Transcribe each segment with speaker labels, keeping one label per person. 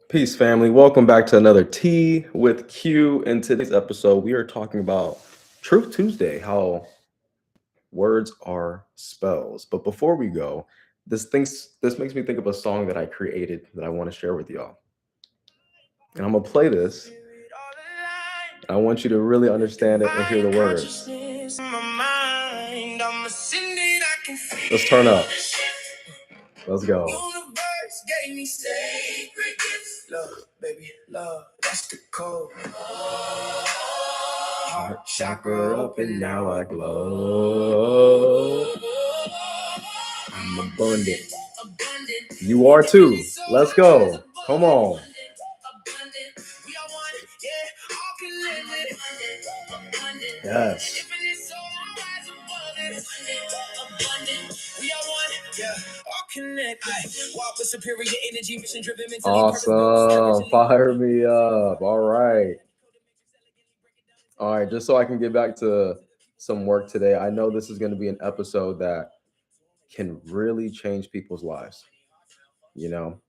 Speaker 1: Peace, family. Welcome back to another Tea with Q. In today's episode, we are talking about Truth Tuesday, how words are spells. But before we go, this makes me think of a song that I created that I want to share with y'all. And I'm gonna play this. I want you to really understand it and hear the words. Let's turn up. Let's go. Universe gave me sacred gifts. Love, baby, love, that's the code. Heart chakra up and now I glow. I'm abundant. You are too. Let's go. Come on. Yes. Awesome. Fire me up. All right. All right. Just so I can get back to some work today, I know this is going to be an episode that can really change people's lives, you know,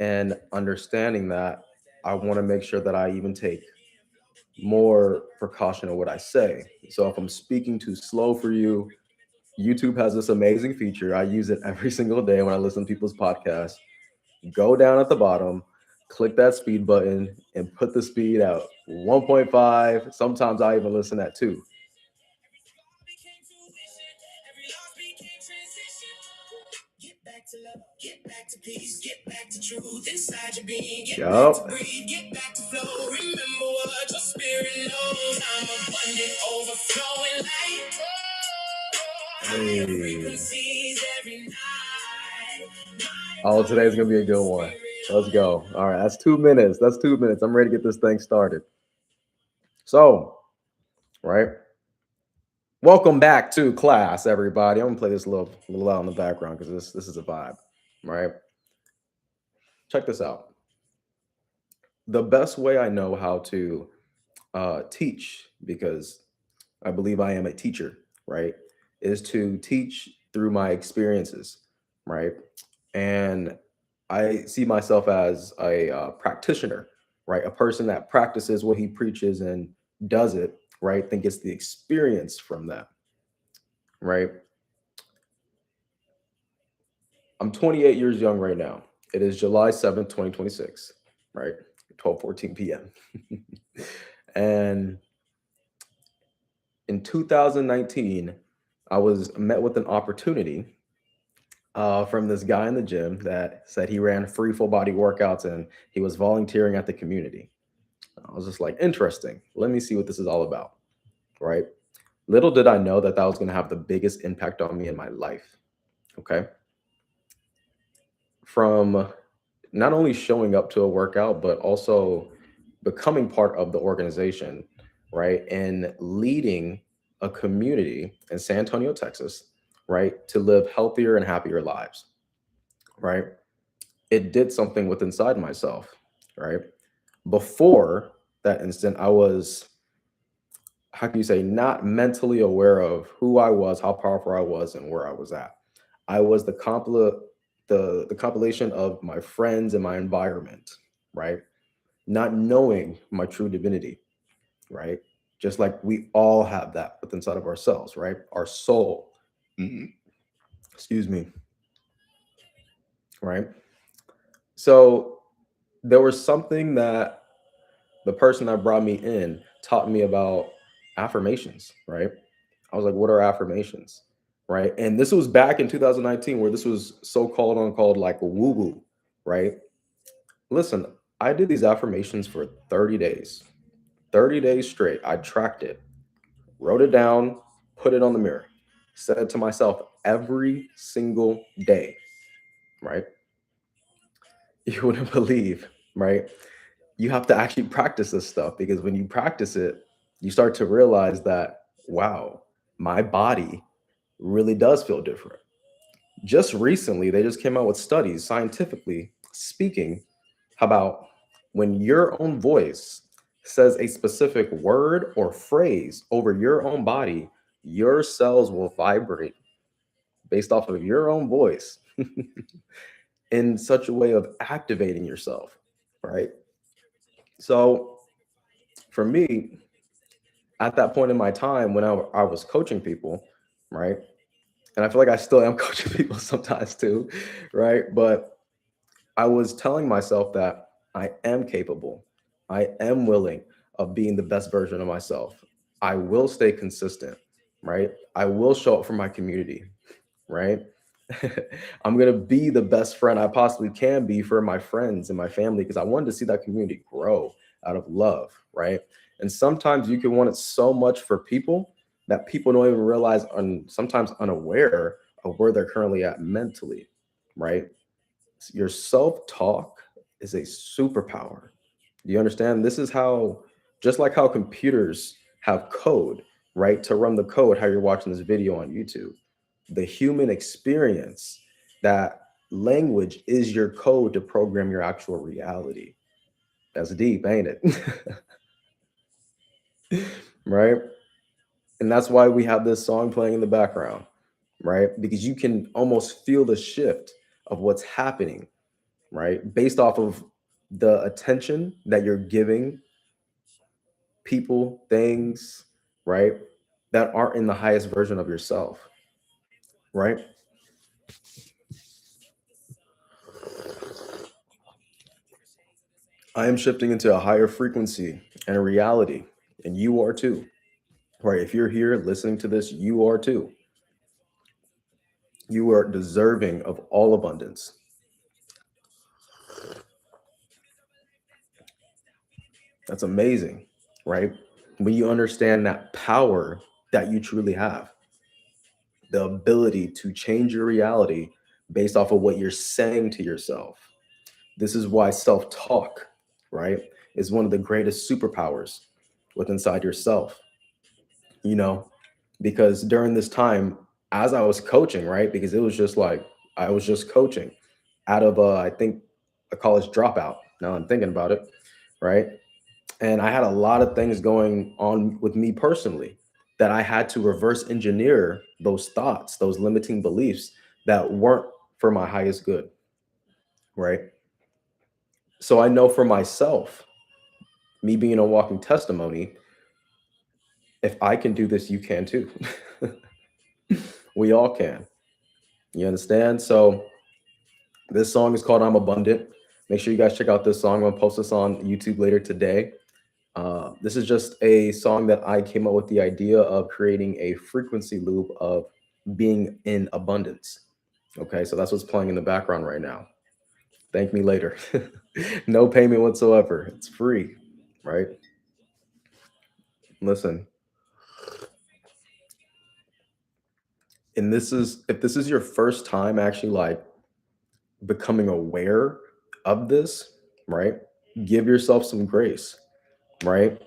Speaker 1: and understanding that, I want to make sure that I even take more precaution of what I say. So if I'm speaking too slow for you, YouTube has this amazing feature. I use it every single day when I listen to people's podcasts. Go down at the bottom, click that speed button, and put the speed out 1.5. Sometimes I even listen at 2. Yup. Hey. Oh, today's gonna be a good one. Let's go. All right, that's 2 minutes. That's 2 minutes. I'm ready to get this thing started. So, right. Welcome back to class, everybody. I'm gonna play this a little loud in the background because this is a vibe, right? Check this out. The best way I know how to teach, because I believe I am a teacher, right, is to teach through my experiences, right? And I see myself as a practitioner, right? A person that practices what he preaches and does it, right? Then gets the experience from that, right? I'm 28 years young right now. It is July 7th, 2026, right? 12:14 p.m. And in 2019, I was met with an opportunity from this guy in the gym that said he ran free full body workouts and he was volunteering at the community. I was just like, interesting. Let me see what this is all about, right? Little did I know that that was going to have the biggest impact on me in my life. Okay. From not only showing up to a workout, but also becoming part of the organization, right? And leading a community in San Antonio, Texas, right? To live healthier and happier lives, right? It did something with inside myself, right? Before that instant, I was, how can you say, not mentally aware of who I was, how powerful I was, and where I was at. I was the compilation of my friends and my environment, right? Not knowing my true divinity, right? Just like we all have that within inside of ourselves, right? Our soul, excuse me, right? So there was something that the person that brought me in taught me about affirmations, right? I was like, what are affirmations? Right. And this was back in 2019 where this was so called uncalled like woo woo, right? Listen, I did these affirmations for 30 days, 30 days straight. I tracked it, wrote it down, put it on the mirror, said it to myself every single day, right? You wouldn't believe, right? You have to actually practice this stuff because when you practice it, you start to realize that, wow, my body really does feel different. Just recently, they just came out with studies, scientifically speaking, about when your own voice says a specific word or phrase over your own body, your cells will vibrate based off of your own voice in such a way of activating yourself, right? So for me, at that point in my time when I was coaching people, right? And I feel like I still am coaching people sometimes too, right? But I was telling myself that I am capable. I am willing of being the best version of myself. I will stay consistent, right? I will show up for my community, right? I'm going to be the best friend I possibly can be for my friends and my family because I wanted to see that community grow out of love, right? And sometimes you can want it so much for people that people don't even realize, sometimes unaware of where they're currently at mentally, right? Your self talk is a superpower. Do you understand? This is how, just like how computers have code, right? To run the code, how you're watching this video on YouTube, the human experience, that language is your code to program your actual reality. That's deep, ain't it? Right? And that's why we have this song playing in the background, right? Because you can almost feel the shift of what's happening, right? Based off of the attention that you're giving people, things, right? That aren't in the highest version of yourself, right? I am shifting into a higher frequency and a reality, and you are too, right? If you're here listening to this, you are too. You are deserving of all abundance. That's amazing, right? When you understand that power that you truly have, the ability to change your reality based off of what you're saying to yourself. This is why self talk, right, is one of the greatest superpowers with inside yourself, you know, because during this time, as I was coaching, right, because it was just like I was just coaching out of, I think, a college dropout. Now I'm thinking about it, right? And I had a lot of things going on with me personally that I had to reverse engineer those thoughts, those limiting beliefs that weren't for my highest good, right? So I know for myself, me being a walking testimony, if I can do this, you can too. We all can. You understand? So this song is called I'm Abundant. Make sure you guys check out this song. I'm gonna post this on YouTube later today. This is just a song that I came up with the idea of creating a frequency loop of being in abundance. Okay, so that's what's playing in the background right now. Thank me later. No payment whatsoever. It's free, right? Listen, and this is, if this is your first time actually like becoming aware of this, right? Give yourself some grace, right?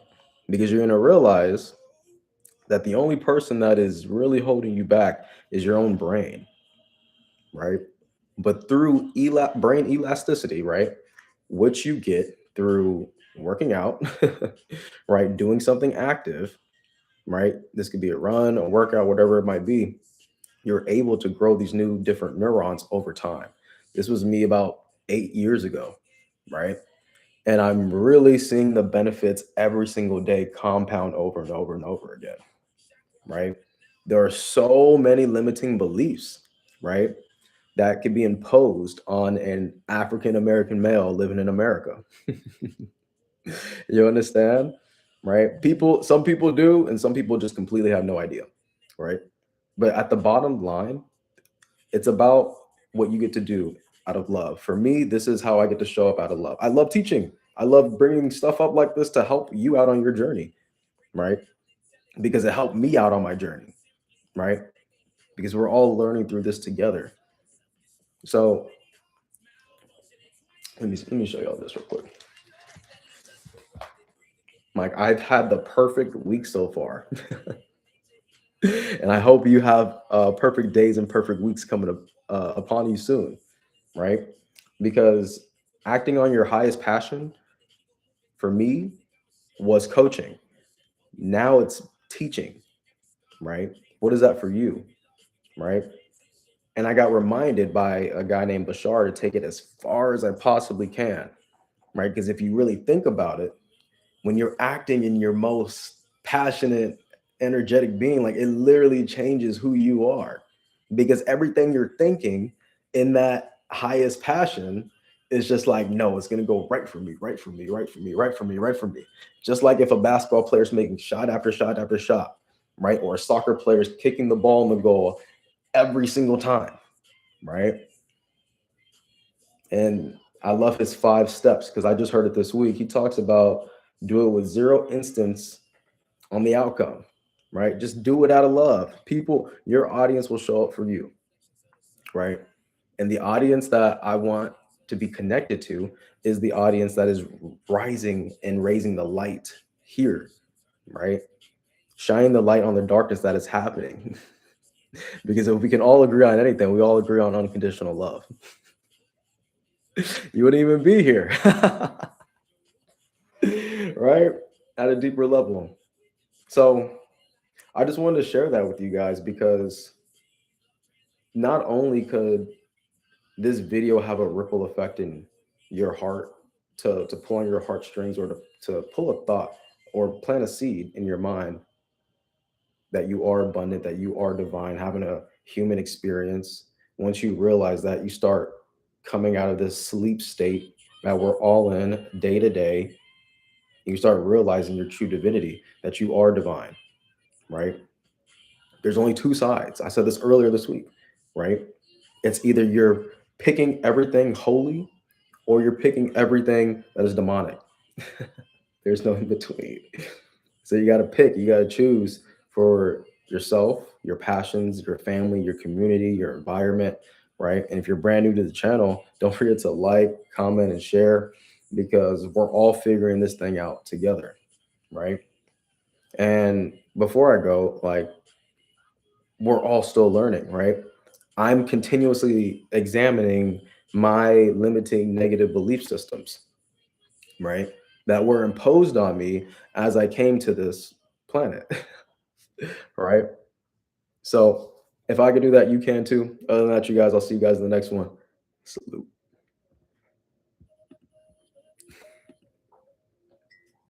Speaker 1: Because you're going to realize that the only person that is really holding you back is your own brain, right? But through brain elasticity, right? What you get through working out, right? Doing something active, right? This could be a run, a workout, whatever it might be. You're able to grow these new different neurons over time. This was me about 8 years ago, right? And I'm really seeing the benefits every single day compound over and over and over again, right? There are so many limiting beliefs, right, that could be imposed on an African American male living in America. You understand? Right? Some people do, and some people just completely have no idea, right? But at the bottom line, it's about what you get to do out of love. For me, this is how I get to show up out of love. I love teaching. I love bringing stuff up like this to help you out on your journey, right? Because it helped me out on my journey, right? Because we're all learning through this together. So let me show y'all this real quick. Like, I've had the perfect week so far. And I hope you have perfect days and perfect weeks coming up upon you soon, right? Because acting on your highest passion for me was coaching. Now it's teaching, right? What is that for you, right? And I got reminded by a guy named Bashar to take it as far as I possibly can, right? Because if you really think about it, when you're acting in your most passionate, energetic being, like it literally changes who you are, because everything you're thinking in that highest passion is just like, no, it's gonna go right for me, right for me, right for me, right for me, right for me. Just like if a basketball player is making shot after shot after shot, right? Or a soccer player is kicking the ball in the goal every single time, right? And I love his 5 steps because I just heard it this week. He talks about do it with zero instance on the outcome, right? Just do it out of love. People, your audience will show up for you, right? And the audience that I want to be connected to is the audience that is rising and raising the light here, right? Shining the light on the darkness that is happening. Because if we can all agree on anything, we all agree on unconditional love. You wouldn't even be here. Right? At a deeper level. So I just wanted to share that with you guys because not only could this video have a ripple effect in your heart to pull on your heartstrings, or to pull a thought or plant a seed in your mind that you are abundant, that you are divine, having a human experience. Once you realize that, you start coming out of this sleep state that we're all in day to day. You start realizing your true divinity, that you are divine, right? There's only two sides. I said this earlier this week, right? It's either you're picking everything holy or you're picking everything that is demonic. There's no in between. So you got to pick, you got to choose for yourself, your passions, your family, your community, your environment, right? And if you're brand new to the channel, don't forget to like, comment, and share, because we're all figuring this thing out together, right? And before I go, like, we're all still learning, right? I'm continuously examining my limiting negative belief systems, right? That were imposed on me as I came to this planet, right? So if I could do that, you can too. Other than that, you guys, I'll see you guys in the next one. Salute.